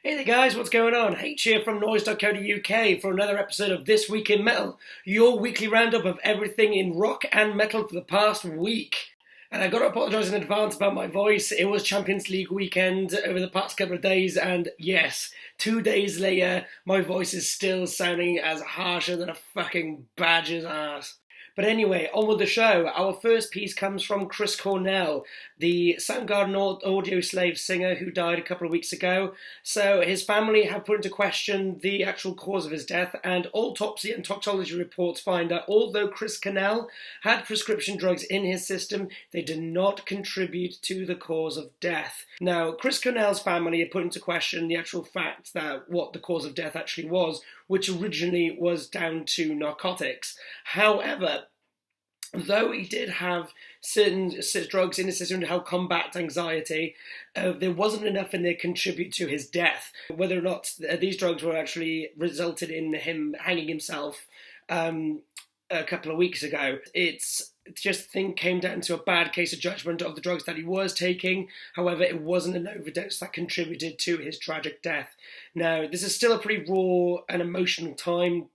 Hey there guys, what's going on? H here from noizzeblogging for another episode of This Week in Metal, your weekly roundup of everything in rock and metal for the past week. And I got to apologise in advance about my voice. It was Champions League weekend over the past couple of days, and yes, 2 days later, my voice is still sounding as harsher than a fucking badger's ass. But anyway, on with the show. Our first piece comes from Chris Cornell, the Soundgarden Audioslave singer who died a couple of weeks ago. So his family have put into question the actual cause of his death, and autopsy and toxicology reports find that although Chris Cornell had prescription drugs in his system, they did not contribute to the cause of death. Now, Chris Cornell's family had put into question the actual fact that what the cause of death actually was, which originally was down to narcotics. However, though he did have certain drugs in his system to help combat anxiety, there wasn't enough in there to contribute to his death. Whether or not these drugs were actually resulted in him hanging himself a couple of weeks ago, it's just came down to a bad case of judgment of the drugs that he was taking. However, it wasn't an overdose that contributed to his tragic death. Now, this is still a pretty raw and emotional time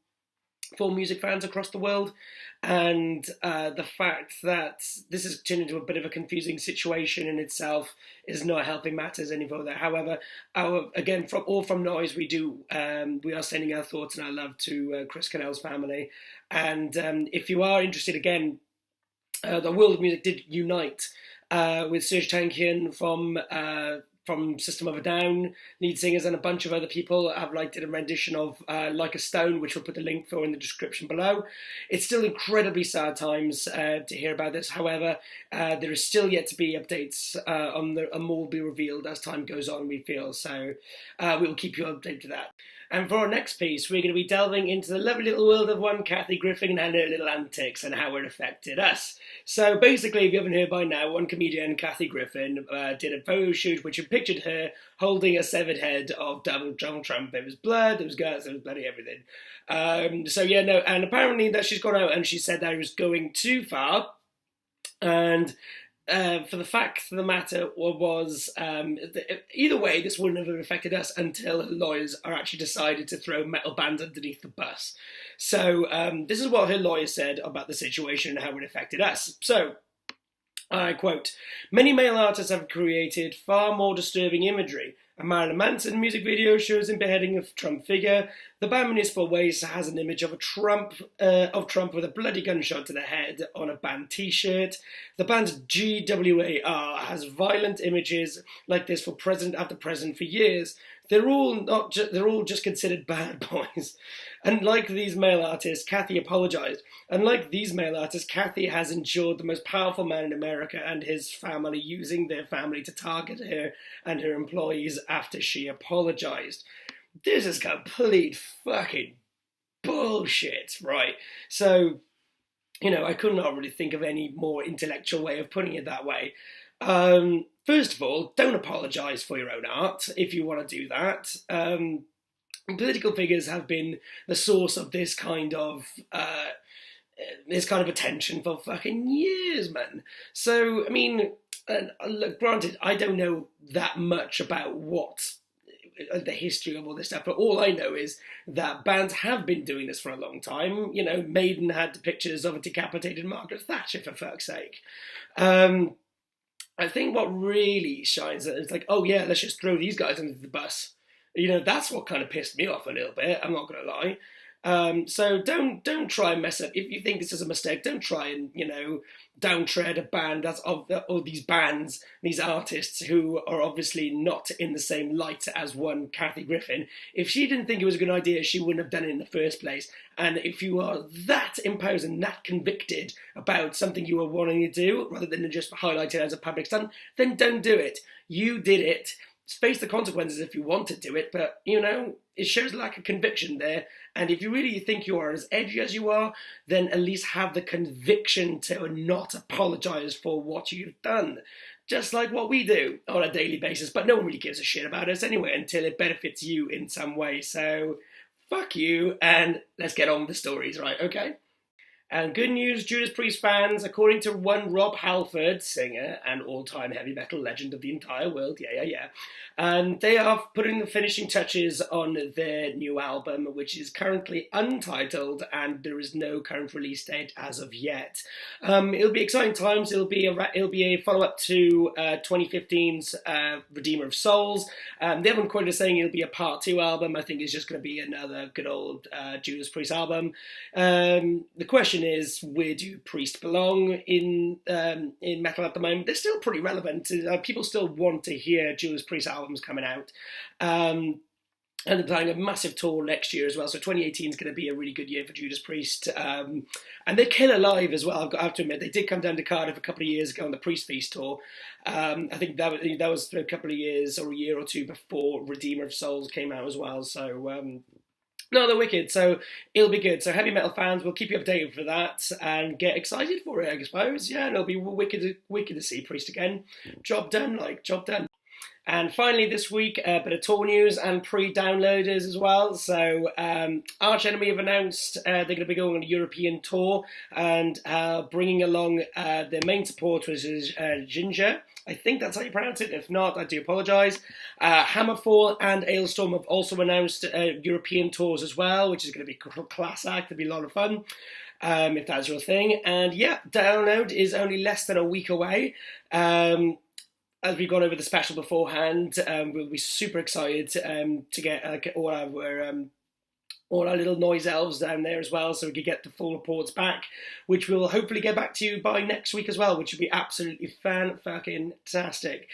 for music fans across the world, and the fact that this has turned into a bit of a confusing situation in itself is not helping matters any further. However, from Noizze, we are sending our thoughts and our love to Chris Cornell's family, and if you are interested, again, the world of music did unite with Serj Tankian from System of a Down, lead singers, and a bunch of other people have did a rendition of Like a Stone, which we'll put the link for in the description below. It's still incredibly sad times to hear about this. However, there is still yet to be updates and more will be revealed as time goes on, we feel. So we will keep you updated to that. And for our next piece, we're going to be delving into the lovely little world of one Kathy Griffin and her little antics and how it affected us. So basically, if you haven't heard by now, one comedian, Kathy Griffin, did a photo shoot which pictured her holding a severed head of Donald Trump. There was blood, there was guts, there was bloody everything. And apparently that she's gone out and she said that it was going too far. And for the fact of the matter was, either way, this wouldn't have affected us until lawyers are actually decided to throw metal bands underneath the bus. So this is what her lawyer said about the situation and how it affected us. So, I quote, "Many male artists have created far more disturbing imagery. A Marilyn Manson music video shows him beheading a Trump figure. The band Municipal Waste has an image of Trump with a bloody gunshot to the head on a band t-shirt. The band GWAR has violent images like this for president after president for years. They're all just considered bad boys. Unlike these male artists, Kathy apologized. Unlike these male artists, Kathy has endured the most powerful man in America and his family using their family to target her and her employees after she apologized." This is complete fucking bullshit, right? So, I could not really think of any more intellectual way of putting it that way. First of all, don't apologise for your own art if you want to do that. Political figures have been the source of this kind of attention for fucking years, man. So, I mean, look, granted, I don't know that much about the history of all this stuff, but all I know is that bands have been doing this for a long time. Maiden had pictures of a decapitated Margaret Thatcher, for fuck's sake. I think what really shines is oh yeah, let's just throw these guys under the bus. That's what kind of pissed me off a little bit, I'm not going to lie. So don't try and mess up. If you think this is a mistake, don't try and, downtread a band or these bands, these artists who are obviously not in the same light as one Kathy Griffin. If she didn't think it was a good idea, she wouldn't have done it in the first place. And if you are that imposing, that convicted about something you are wanting to do, rather than just highlight it as a public stunt, then don't do it. You did it. Face the consequences if you want to do it, but, it shows a lack of conviction there. And if you really think you are as edgy as you are, then at least have the conviction to not apologise for what you've done. Just like what we do on a daily basis, but no one really gives a shit about us anyway until it benefits you in some way. So, fuck you, and let's get on with the stories, right, okay? And good news, Judas Priest fans, according to one Rob Halford, singer and all-time heavy metal legend of the entire world, and they are putting the finishing touches on their new album, which is currently untitled, and there is no current release date as of yet. It'll be exciting times. It'll be a follow-up to 2015's Redeemer of Souls. They haven't quoted as saying it'll be a part 2 album. I think it's just going to be another good old Judas Priest album. The question is, where do Priest belong in metal at the moment? They're still pretty relevant. People still want to hear Judas Priest albums coming out. And they're planning a massive tour next year as well. So 2018 is going to be a really good year for Judas Priest. And they're killer live as well. I have to admit, they did come down to Cardiff a couple of years ago on the Priest Feast tour. I think that was a couple of years or a year or two before Redeemer of Souls came out as well. So no, they're wicked, so it'll be good. So heavy metal fans, we'll keep you updated for that and get excited for it, I suppose. Yeah, and it'll be wicked to see Priest again. Job done. And finally this week, a bit of tour news and pre-downloaders as well. So Arch Enemy have announced they're going to be going on a European tour and bringing along their main supporter, which is Ginger. I think that's how you pronounce it. If not, I do apologise. Hammerfall and Ailstorm have also announced European tours as well, which is going to be a class act. It'll be a lot of fun. If that's your thing. And yeah, download is only less than a week away. As we've gone over the special beforehand, we'll be super excited to get all our little noise elves down there as well, so we could get the full reports back, which we'll hopefully get back to you by next week as well, which would be absolutely fan-fucking-tastic.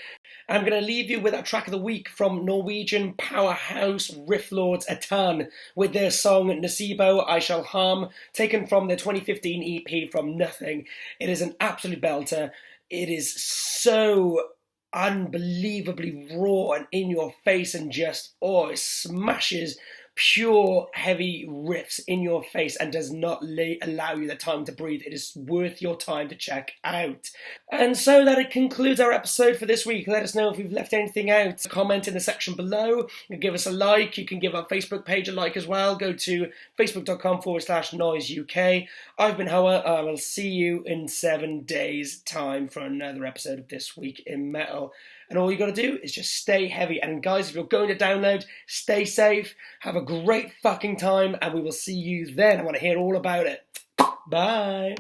I'm going to leave you with our track of the week from Norwegian powerhouse riff lords A Ton with their song Nocebo, I Shall Harm, taken from their 2015 EP From Nothing. It is an absolute belter. It is so unbelievably raw and in your face and just, it smashes pure heavy riffs in your face and does not allow you the time to breathe. It is worth your time to check out. And so that it concludes our episode for this week. Let us know if we've left anything out. Comment in the section below. You can give us a like. You can give our Facebook page a like as well. Go to facebook.com/NoizzeUK. I've been Howard. I will see you in 7 days' time for another episode of This Week in Metal. And all you got to do is just stay heavy. And guys, if you're going to download, stay safe. Have a great fucking time. And we will see you then. I want to hear all about it. Bye.